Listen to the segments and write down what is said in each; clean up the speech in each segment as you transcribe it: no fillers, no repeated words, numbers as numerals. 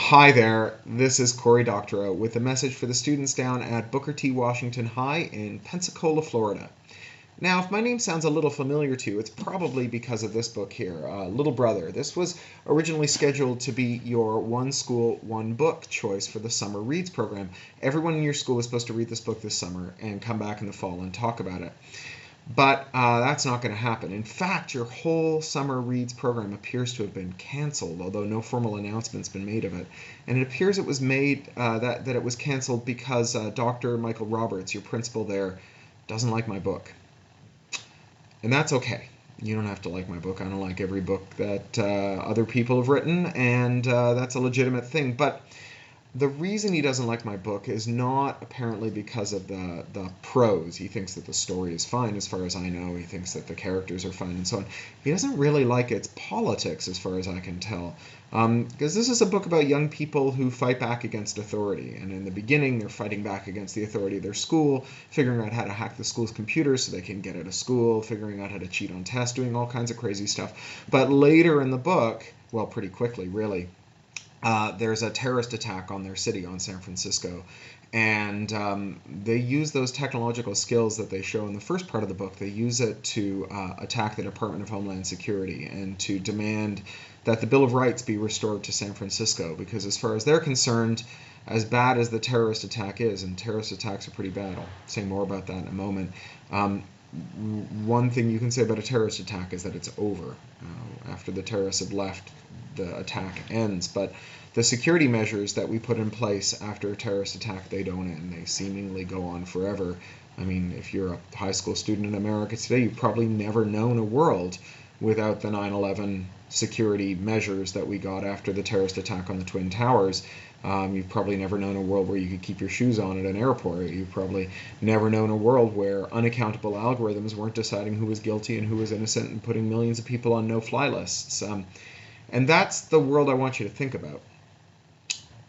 Hi there, this is Corey Doctorow with a message for the students down at Booker T. Washington High in Pensacola, Florida. Now, if my name sounds a little familiar to you, it's probably because of this book here, Little Brother. This was originally scheduled to be your one school, one book choice for the summer reads program. Everyone in your school was supposed to read this book this summer and come back in the fall and talk about it. But that's not going to happen. In fact, your whole summer reads program appears to have been canceled, although no formal announcement's been made of it. And it appears it was made that it was canceled because Dr. Michael Roberts, your principal there, doesn't like my book. And that's okay. You don't have to like my book. I don't like every book that other people have written, and that's a legitimate thing. But the reason he doesn't like my book is not apparently because of the prose. He thinks that the story is fine as far as I know. He thinks that the characters are fine and so on. He doesn't really like its politics as far as I can tell. Because this is a book about young people who fight back against authority. And in the beginning, they're fighting back against the authority of their school, figuring out how to hack the school's computers so they can get out of school, figuring out how to cheat on tests, doing all kinds of crazy stuff. But later in the book, well, pretty quickly, really, there's a terrorist attack on their city, on San Francisco, and they use those technological skills that they show in the first part of the book. They use it to attack the Department of Homeland Security and to demand that the Bill of Rights be restored to San Francisco, because as far as they're concerned, as bad as the terrorist attack is, and terrorist attacks are pretty bad, I'll say more about that in a moment, one thing you can say about a terrorist attack is that it's over. After the terrorists have left, the attack ends. But the security measures that we put in place after a terrorist attack, they don't end. They seemingly go on forever. I mean, if you're a high school student in America today, you've probably never known a world without the 9/11 security measures that we got after the terrorist attack on the Twin Towers. You've probably never known a world where you could keep your shoes on at an airport. You've probably never known a world where unaccountable algorithms weren't deciding who was guilty and who was innocent and putting millions of people on no-fly lists. And that's the world I want you to think about.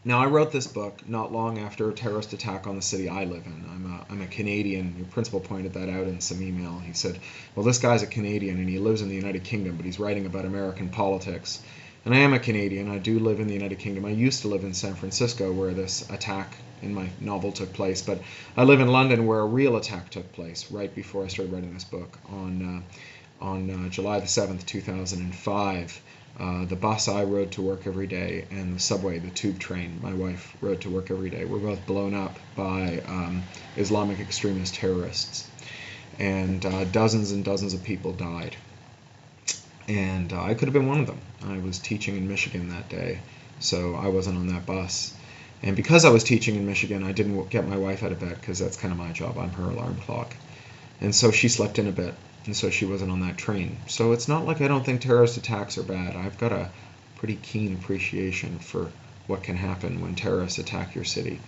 Now, I wrote this book not long after a terrorist attack on the city I live in. I'm a Canadian. Your principal pointed that out in some email. He said, well, this guy's a Canadian and he lives in the United Kingdom, but he's writing about American politics. And I am a Canadian. I do live in the United Kingdom. I used to live in San Francisco, where this attack in my novel took place, but I live in London, where a real attack took place right before I started writing this book on July the 7th, 2005. The bus I rode to work every day, and the subway, the tube train, my wife rode to work every day, were both blown up by Islamic extremist terrorists. And dozens and dozens of people died. And I could have been one of them. I was teaching in Michigan that day, so I wasn't on that bus. And because I was teaching in Michigan, I didn't get my wife out of bed, because that's kind of my job. I'm her alarm clock. And so she slept in a bit, and so she wasn't on that train. So it's not like I don't think terrorist attacks are bad. I've got a pretty keen appreciation for what can happen when terrorists attack your city.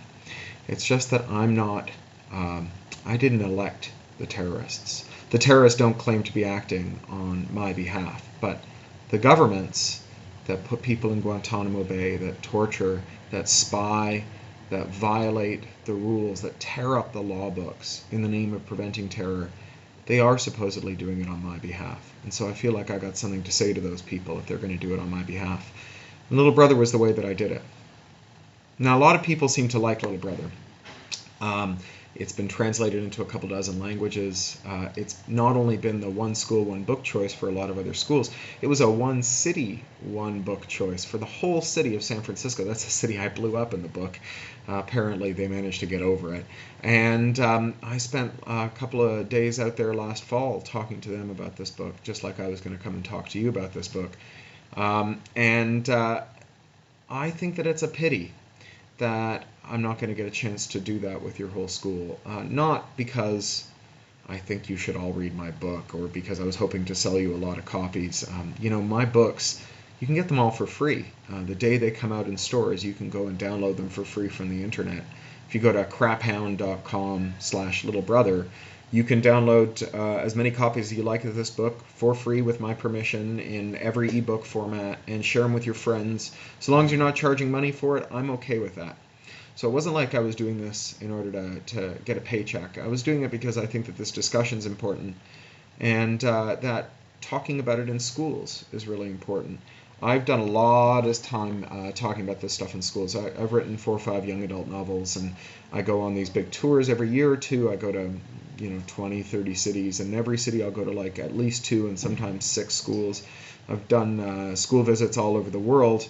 It's just that I'm not, I didn't elect the terrorists. The terrorists don't claim to be acting on my behalf, but the governments that put people in Guantanamo Bay, that torture, that spy, that violate the rules, that tear up the law books in the name of preventing terror, they are supposedly doing it on my behalf. And so I feel like I got something to say to those people if they're going to do it on my behalf. And Little Brother was the way that I did it. Now, a lot of people seem to like Little Brother. It's been translated into a couple dozen languages. It's not only been the one school, one book choice for a lot of other schools, it was a one city, one book choice for the whole city of San Francisco. That's the city I blew up in the book. Apparently they managed to get over it. And I spent a couple of days out there last fall talking to them about this book, just like I was going to come and talk to you about this book. And I think that it's a pity that I'm not going to get a chance to do that with your whole school. Not because I think you should all read my book, or because I was hoping to sell you a lot of copies. My books, you can get them all for free. The day they come out in stores, you can go and download them for free from the internet. If you go to craphound.com/littlebrother, you can download as many copies as you like of this book for free with my permission in every ebook format, and share them with your friends. So long as you're not charging money for it, I'm okay with that. So it wasn't like I was doing this in order to get a paycheck. I was doing it because I think that this discussion is important, and that talking about it in schools is really important. I've done a lot of time talking about this stuff in schools. I've written 4 or 5 young adult novels, and I go on these big tours every year or two. I go to 20, 30 cities, and in every city I'll go to like at least 2 and sometimes 6 schools. I've done school visits all over the world,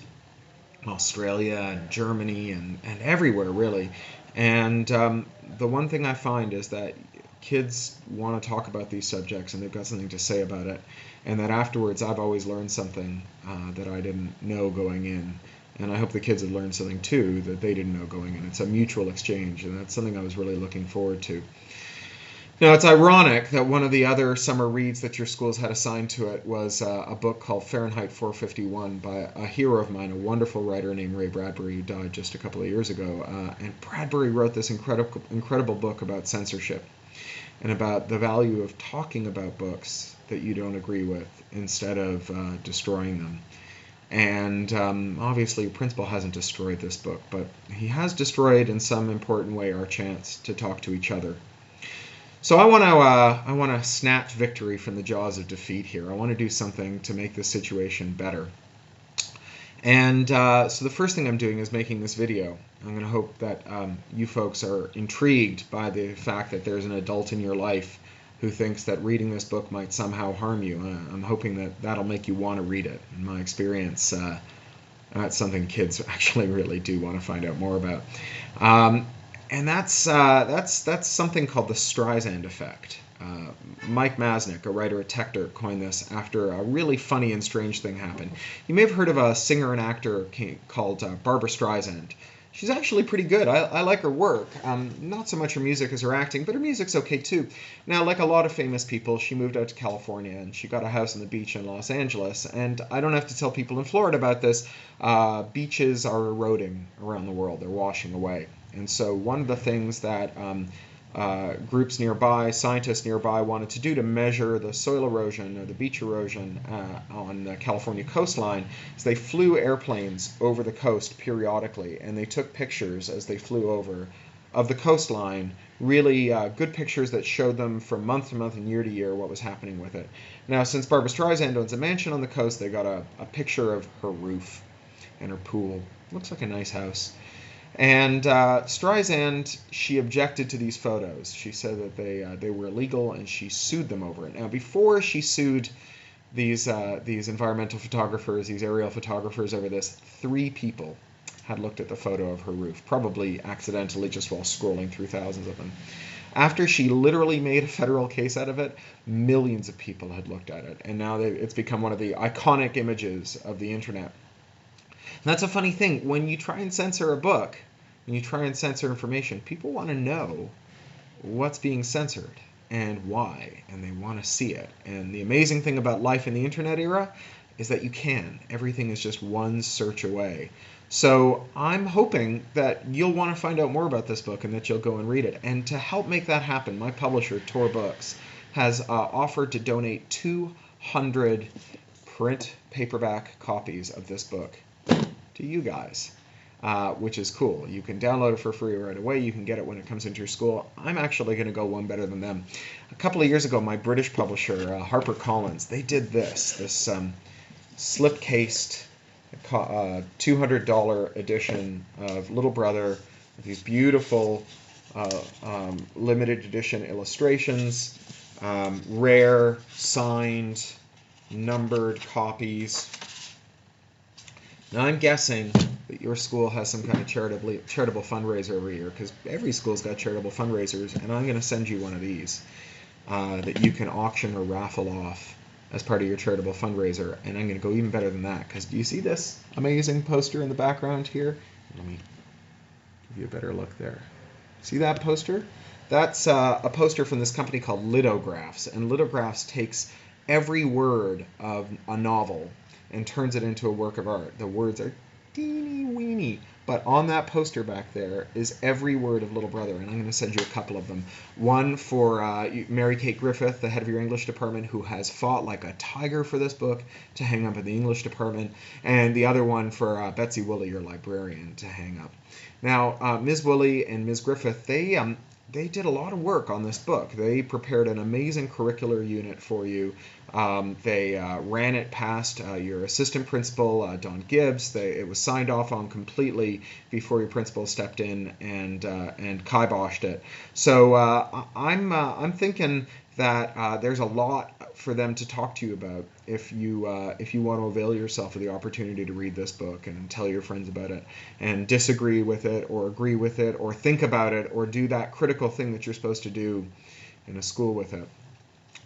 Australia and Germany and everywhere really. And the one thing I find is that kids want to talk about these subjects and they've got something to say about it, and that afterwards I've always learned something that I didn't know going in. And I hope the kids have learned something too that they didn't know going in. It's a mutual exchange, and that's something I was really looking forward to. Now, it's ironic that one of the other summer reads that your schools had assigned to it was a book called Fahrenheit 451 by a hero of mine, a wonderful writer named Ray Bradbury, who died just a couple of years ago. And Bradbury wrote this incredible book about censorship and about the value of talking about books that you don't agree with instead of destroying them. And obviously, your principal hasn't destroyed this book, but he has destroyed in some important way our chance to talk to each other. So I want to snatch victory from the jaws of defeat here. I want to do something to make this situation better. And so the first thing I'm doing is making this video. I'm going to hope that you folks are intrigued by the fact that there's an adult in your life who thinks that reading this book might somehow harm you. I'm hoping that that'll make you want to read it. In my experience, that's something kids actually really do want to find out more about. And that's something called the Streisand effect. Mike Masnick, a writer at Tector, coined this after a really funny and strange thing happened. You may have heard of a singer and actor called Barbra Streisand. She's actually pretty good. I like her work. Not so much her music as her acting, but her music's okay too. Now, like a lot of famous people, she moved out to California and she got a house on the beach in Los Angeles. And I don't have to tell people in Florida about this. Beaches are eroding around the world. They're washing away. And so one of the things that groups nearby, scientists nearby, wanted to do to measure the soil erosion or the beach erosion on the California coastline is they flew airplanes over the coast periodically, and they took pictures as they flew over of the coastline, really good pictures that showed them from month to month and year to year what was happening with it. Now, since Barbra Streisand owns a mansion on the coast, they got a picture of her roof and her pool. Looks like a nice house. And Streisand, she objected to these photos. She said that they were illegal, and she sued them over it. Now, before she sued these environmental photographers, these aerial photographers over this, 3 people had looked at the photo of her roof, probably accidentally just while scrolling through thousands of them. After she literally made a federal case out of it, millions of people had looked at it, and now it's become one of the iconic images of the internet. And that's a funny thing. When you try and censor a book, when you try and censor information, people want to know what's being censored and why, and they want to see it. And the amazing thing about life in the internet era is that you can. Everything is just one search away. So I'm hoping that you'll want to find out more about this book and that you'll go and read it. And to help make that happen, my publisher, Tor Books, has offered to donate 200 print paperback copies of this book to you guys, which is cool. You can download it for free right away. You can get it when it comes into your school. I'm actually going to go one better than them. A couple of years ago, my British publisher, HarperCollins, they did this slip-cased $200 edition of Little Brother with these beautiful limited edition illustrations, rare, signed, numbered copies. Now, I'm guessing that your school has some kind of charitable fundraiser every year, because every school's got charitable fundraisers, and I'm going to send you one of these that you can auction or raffle off as part of your charitable fundraiser. And I'm going to go even better than that, because do you see this amazing poster in the background here? Let me give you a better look there. See that poster? That's a poster from this company called Lithographs, and Lithographs takes every word of a novel and turns it into a work of art. The words are teeny weeny, but on that poster back there is every word of Little Brother, and I'm going to send you a couple of them. One for Mary Kate Griffith, the head of your English department, who has fought like a tiger for this book to hang up in the English department, and the other one for Betsy Woolley, your librarian, to hang up. Now, Ms. Woolley and Ms. Griffith, they did a lot of work on this book. They prepared an amazing curricular unit for you They ran it past your assistant principal, Don Gibbs. It was signed off on completely before your principal stepped in and kiboshed it. So I'm thinking that there's a lot for them to talk to you about if you want to avail yourself of the opportunity to read this book and tell your friends about it and disagree with it or agree with it or think about it or do that critical thing that you're supposed to do in a school with it.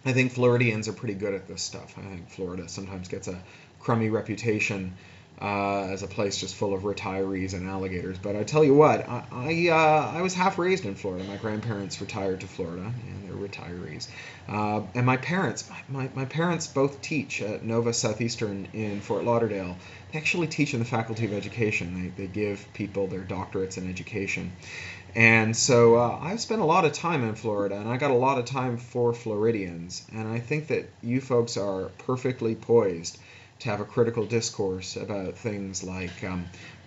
I think Floridians are pretty good at this stuff. I think Florida sometimes gets a crummy reputation as a place just full of retirees and alligators. But I tell you what, I was half raised in Florida. My grandparents retired to Florida, and they're retirees. And my parents both teach at Nova Southeastern in Fort Lauderdale. They actually teach in the Faculty of Education. They give people their doctorates in education. And so I've spent a lot of time in Florida, and I got a lot of time for Floridians. And I think that you folks are perfectly poised to have a critical discourse about things like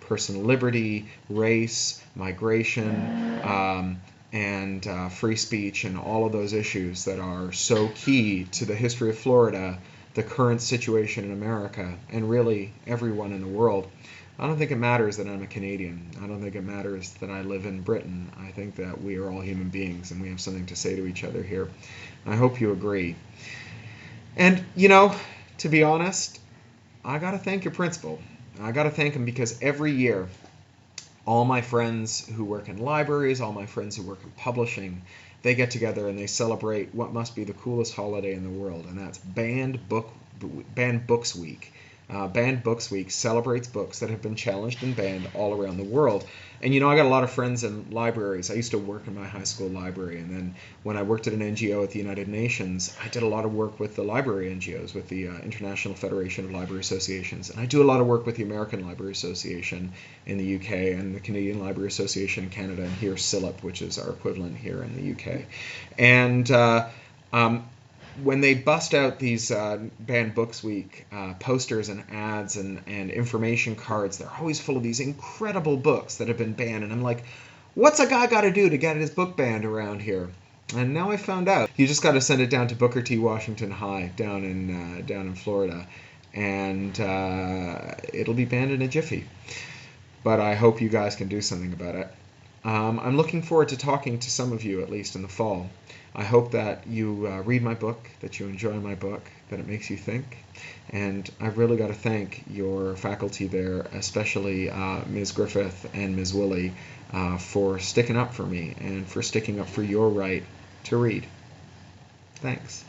personal liberty, race, migration, and free speech, and all of those issues that are so key to the history of Florida, the current situation in America, and really everyone in the world. I don't think it matters that I'm a Canadian. I don't think it matters that I live in Britain. I think that we are all human beings and we have something to say to each other here. I hope you agree. And, to be honest, I got to thank your principal. I got to thank him because every year, all my friends who work in libraries, all my friends who work in publishing, they get together and they celebrate what must be the coolest holiday in the world, and that's Banned Books Week. Banned Books Week celebrates books that have been challenged and banned all around the world. And I got a lot of friends in libraries. I used to work in my high school library, and then when I worked at an NGO at the United Nations, I did a lot of work with the library NGOs, with the International Federation of Library Associations, and I do a lot of work with the American Library Association in the UK and the Canadian Library Association in Canada, and here CILIP, which is our equivalent here in the UK. And when they bust out these Banned Books Week posters and ads and information cards, they're always full of these incredible books that have been banned. And I'm like, what's a guy got to do to get his book banned around here? And now I found out. You just got to send it down to Booker T. Washington High down in Florida, and it'll be banned in a jiffy. But I hope you guys can do something about it. I'm looking forward to talking to some of you, at least in the fall. I hope that you read my book, that you enjoy my book, that it makes you think. And I've really got to thank your faculty there, especially Ms. Griffith and Ms. Willie, for sticking up for me and for sticking up for your right to read. Thanks.